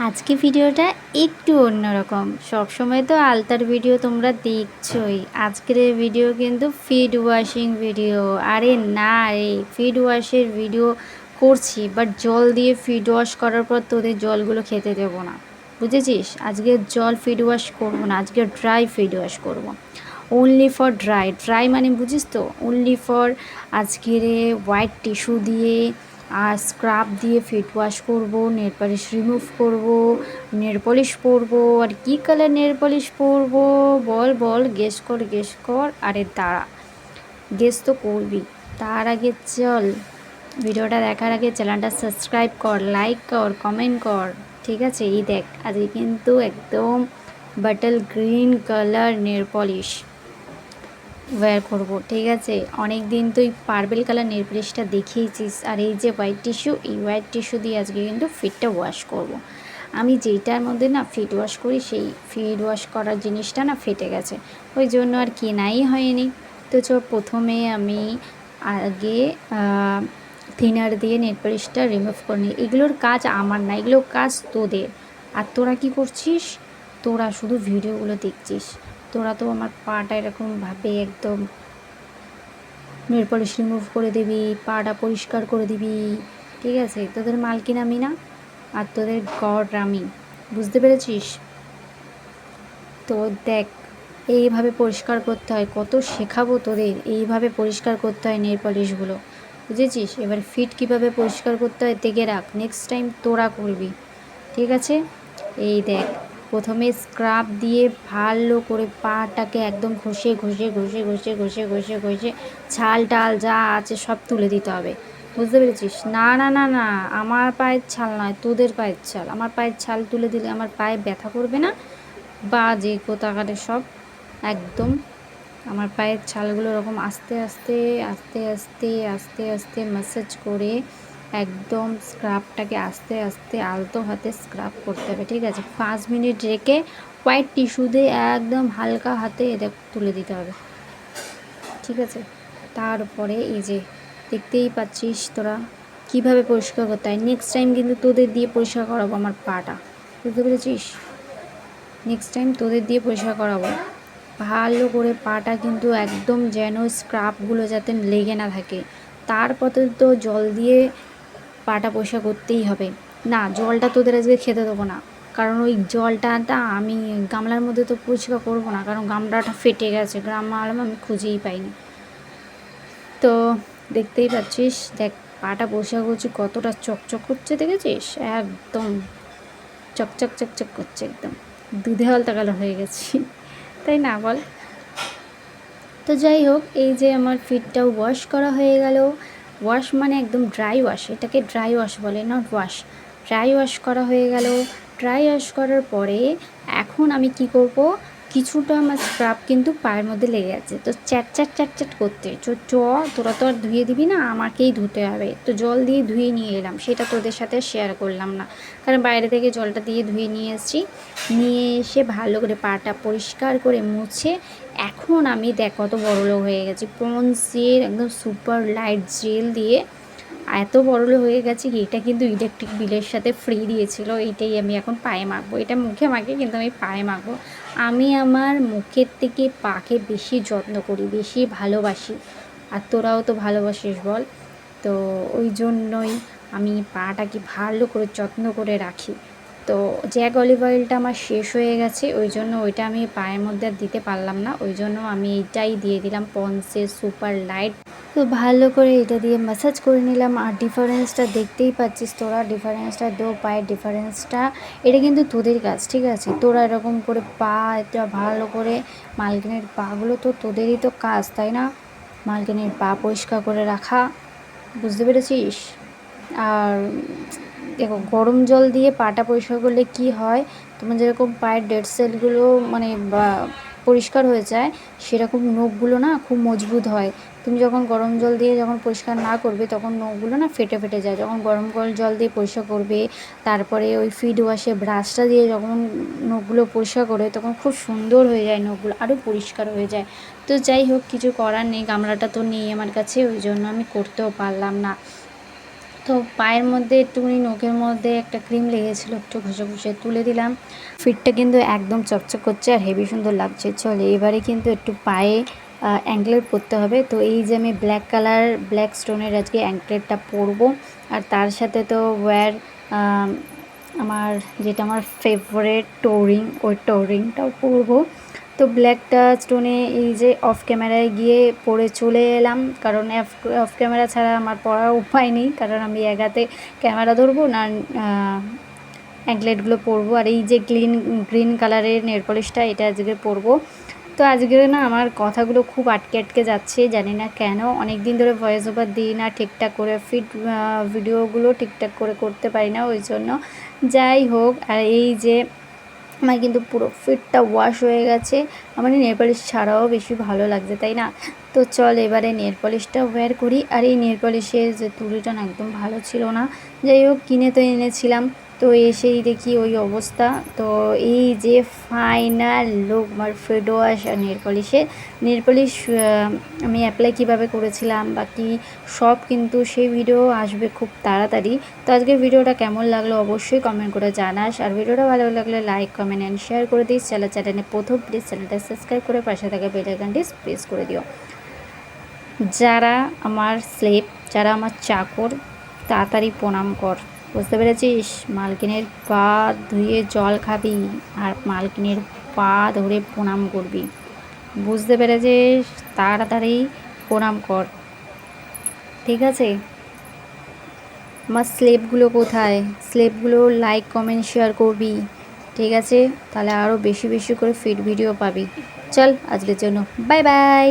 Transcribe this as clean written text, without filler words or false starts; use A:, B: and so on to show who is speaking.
A: আজকে ভিডিওটা একটু অন্যরকম। সবসময় তো আলতার ভিডিও তোমরা দেখছোই। আজকের এই ভিডিও কিন্তু ফিড ওয়াশিং ভিডিও। আরে না রে, ফিড ওয়াশের ভিডিও করছি, বাট জল দিয়ে ফিড ওয়াশ করার পর তোদের জলগুলো খেতে দেবো না, বুঝেছিস? আজকে জল ফিড ওয়াশ করবো না, আজকে ড্রাই ফিড ওয়াশ করবো। Only for dry. ড্রাই মানে বুঝিস তো, অনলি ফর আজকের হোয়াইট টিস্যু দিয়ে আর স্ক্রাব দিয়ে ফেট ওয়াশ করবো, নেল পলিশ রিমুভ করবো, নেল পলিশ পরবো। আর কী কালার নেল পলিশ পরবো বল বল, গেস কর। আরে দাঁড়া, গেস তো করবি, তার আগে চল ভিডিওটা দেখার আগে চ্যানেলটা সাবস্ক্রাইব কর, লাইক কর, কমেন্ট কর, ঠিক আছে? এই দেখ, আজকে কিন্তু একদম bottle green colour nail polish wear করবো, ঠিক আছে? অনেক দিন তুই পার্পেল কালার নেল পলিশটা দেখিয়েছিস, আর এই যে হোয়াইট টিস্যু, এই হোয়াইট টিস্যু দিয়ে আজকে কিন্তু ফিটটা ওয়াশ করব। আমি যেইটার মধ্যে না ফিট ওয়াশ করি, সেই ফিট ওয়াশ করার জিনিসটা না ফেটে গেছে, ওই জন্য আর কেনাই হয়নি। তো চল প্রথমে আমি আগে থিনার দিয়ে নেল পলিশটা রিমুভ করে নিই। এগুলোর কাজ আমার না, এগুলোর কাজ তোদের। আর তোরা কী করছিস? তোরা শুধু ভিডিওগুলো দেখছিস। তোরা তো আমার পাটা এরকমভাবে একদম নেল পলিশ রিমুভ করে দিবি, পাটা পরিষ্কার করে দিবি, ঠিক আছে? তোদের মালকিন আমি না, আর তোদের গড আমি, বুঝতে পেরেছিস? তো দেখ, এইভাবে পরিষ্কার করতে হয়, কত শেখাবো তোদের, এইভাবে পরিষ্কার করতে হয় নেল পলিশগুলো, বুঝেছিস? এবার ফিট কীভাবে পরিষ্কার করতে হয় দেখে রাখ, নেক্সট টাইম তোরা করবি, ঠিক আছে? এই দেখ, প্রথমে স্ক্রাব দিয়ে ভালো করে পাটাকে একদম ঘষে ঘষে ঘষে ঘষে ঘষে ঘষে ঘষে ছাল টাল যা আছে সব তুলে দিতে হবে, বুঝতে পেরেছিস? না না না না, আমার পায়ের ছাল নয়, তোদের পায়ের ছাল। আমার পায়ের ছাল তুলে দিলে আমার পায়ে ব্যথা করবে না? বা যে কোথাকারে সব একদম আমার পায়ের ছালগুলো এরকম আস্তে আস্তে আস্তে আস্তে আস্তে আস্তে ম্যাসাজ করে একদম স্ক্রাবটাকে আস্তে আস্তে আলতো হাতে স্ক্রাব করতে হবে, ঠিক আছে? 5 মিনিট রেখে হোয়াইট টিস্যু দিয়ে একদম হালকা হাতে এটা তুলে দিতে হবে, ঠিক আছে? তারপরে এই যে দেখতেই পাচ্ছিস তোরা কীভাবে পরিষ্কার করতে হয়। নেক্সট টাইম কিন্তু তোদের দিয়ে পরিষ্কার করাবো আমার পাটা, বুঝতে পেরেছিস? নেক্সট টাইম তোদের দিয়ে পরিষ্কার করাবো ভালো করে পাটা, কিন্তু একদম যেন স্ক্রাবগুলো যাতে লেগে না থাকে। তারপরে তো জল দিয়ে পাটা পরিষ্কার করতেই হবে। না, জলটা তোদের আজকে খেতে দেবো না, কারণ ওই জলটা আমি গামলার মধ্যে তো পরিষ্কার করবো না, কারণ গামলাটা ফেটে গেছে, গামলা আমি খুঁজেই পাইনি। তো দেখতেই পাচ্ছিস, দেখ পাটা পরিষ্কার করছি কতটা চকচক করছে, দেখেছিস? একদম চকচক চকচক করছে, একদম দুধে হালতা কালো হয়ে গেছি, তাই না বল? তো যাই হোক, এই যে আমার ফিটটাও ওয়াশ করা হয়ে গেল। ওয়াশ মানে একদম ড্রাই ওয়াশ, এটাকে ড্রাই ওয়াশ বলে, নট ওয়াশ। ড্রাই ওয়াশ করা হয়ে গেল। ড্রাই ওয়াশ করার পরে এখন আমি কি করব, কিছুটা আমার স্ক্রাব কিন্তু পায়ের মধ্যে লেগে আছে, তো চ্যাট চ্যাট চ্যাট চ্যাট করতে তোরা তো আর ধুয়ে দিবি না, আমাকেই ধুতে হবে। তো জল দিয়ে ধুয়ে নিয়ে এলাম, সেটা তোদের সাথে শেয়ার করলাম না, কারণ বাইরে থেকে জলটা দিয়ে ধুয়ে নিয়ে এসেছি। নিয়ে এসে ভালো করে পাটা পরিষ্কার করে মুছে এখন আমি দেখ কত বড়লোক হয়ে গেছি। পন্সের একদম সুপার লাইট জেল দিয়ে এত বড়লোক হয়ে গেছি কি, এটা কিন্তু ইলেকট্রিক বিলের সাথে ফ্রি দিয়েছিল। এইটাই আমি এখন পায়ে মাখবো, এটা মুখে মাখি কিন্তু আমি পায়ে মাখবো। আমি আমার মুখের থেকে পাকে বেশি যত্ন করি, বেশি ভালোবাসি, আর তোরাও তো ভালোবাসিস বল। তো ওই জন্যই আমি পাটাকে ভালো করে যত্ন করে রাখি। তো জ্যাক অলিভ অয়েলটা আমার শেষ হয়ে গেছে, ওই জন্য ওইটা আমি পায়ের মধ্যে আর দিতে পারলাম না, ওই জন্য আমি এইটাই দিয়ে দিলাম, পন্সের সুপার লাইট। তো ভালো করে এটা দিয়ে ম্যাসাজ করে নিলাম। আর ডিফারেন্সটা দেখতেই পাচ্ছিস তোরা, ডিফারেন্সটা পায়ের ডিফারেন্সটা, এটা কিন্তু তোদের কাজ, ঠিক আছে? তোরা এরকম করে পা এটা ভালো করে, মালকিনের পাগুলো তো তোদেরই তো কাজ, তাই না? মালকিনের পা পরিষ্কার করে রাখা, বুঝতে পেরেছিস? আর দেখো, গরম জল দিয়ে পাটা পরিষ্কার করলে কি হয়, তোমার যেরকম পায়ের ডেড সেলগুলো মানে পরিষ্কার হয়ে যায়, সেরকম নখগুলো না খুব মজবুত হয়। তুমি যখন গরম জল দিয়ে যখন পরিষ্কার না করবে, তখন নখগুলো না ফেটে ফেটে যায়। যখন গরম জল দিয়ে পরিষ্কার করবে, তারপরে ওই ফিড ওয়াশে ব্রাশটা দিয়ে যখন নখগুলো পরিষ্কার করবে, তখন খুব সুন্দর হয়ে যায়, নখগুলো আরও পরিষ্কার হয়ে যায়। তো যাই হোক, কিছু করার নেই, গামলাটা তো নেই আমার কাছে, ওই জন্য আমি করতেও পারলাম না। তো পায়ের মধ্যে একটুখানি নখের মধ্যে একটা ক্রিম লেগেছিলো, একটু ঘষে ঘষে তুলে দিলাম। ফিটটা কিন্তু একদম চকচক করছে আর হেভি সুন্দর লাগছে। চলে এবারে কিন্তু একটু পায়ে অ্যাঙ্কলেট পরতে হবে। তো এই যে আমি ব্ল্যাক স্টোনের আজকে অ্যাঙ্কলেটটা পরবো। আর তার সাথে তো আমার ফেভারেট ওই টোরিংটাও পরবো। তো ব্ল্যাকটা স্টোনে এই যে অফ ক্যামেরায় গিয়ে পরে চলে এলাম, কারণ অফ ক্যামেরা ছাড়া আমার পরার উপায় নেই, কারণ আমি এক হাতে ক্যামেরা ধরবো না অ্যাঙ্কলেটগুলো পরবো। আর এই যে গ্রিন কালারের নেল পলিশটা, এটা আজকে পরবো। তো আজকে না আমার কথাগুলো খুব আটকে আটকে যাচ্ছে, জানি না কেন। অনেক দিন ধরে ভয়েস ওভার দিই না ঠিকঠাক করে, ভিডিওগুলো ঠিকঠাক করে করতে পারি না, ওই জন্য। যাই হোক, আর এই যে আমার কিন্তু পুরো ফিটটা ওয়াশ হয়ে গেছে। আমার নেল পলিশ ছাড়াও বেশি ভালো লাগছে, তাই না? তো চল এবারে নেল পলিশটা ওয়্যার করি। আর এই নেল পলিশের যে তুলিটা না একদম ভালো ছিল না, যাই হোক কিনে তো এনেছিলাম। তো এসেই দেখি ওই অবস্থা। তো এই যে ফাইনাল লুক আমার ফেড ওয়াশ আর নেল পলিশ আমি অ্যাপ্লাই কীভাবে করেছিলাম বাকি সব কিন্তু সেই ভিডিও আসবে খুব তাড়াতাড়ি। তো আজকের ভিডিওটা কেমন লাগলো অবশ্যই কমেন্ট করে জানাস। আর ভিডিওটা ভালো লাগলে লাইক কমেন্ট অ্যান্ড শেয়ার করে দিস। চ্যানেলে প্রথম প্লিজ চ্যানেলটা সাবস্ক্রাইব করে পাশে থাকা বেল আইকনটি প্রেস করে দিও। যারা আমার স্লেভ, যারা আমার চাকর, তাড়াতাড়ি প্রণাম কর। বুঝতে পেরেছিস? মালকিনের পা ধুয়ে জল খাবি আর মালকিনের পা ধরে প্রণাম করবি। বুঝতে পেরেছিস? তাড়াতাড়ি প্রণাম কর, ঠিক আছে? আমার স্লেভগুলো কোথায়? স্লেভগুলো লাইক কমেন্ট শেয়ার করবি, ঠিক আছে? তাহলে আরও বেশি বেশি করে ফিট ভিডিও পাবি। চল আজকের জন্য বাই বাই।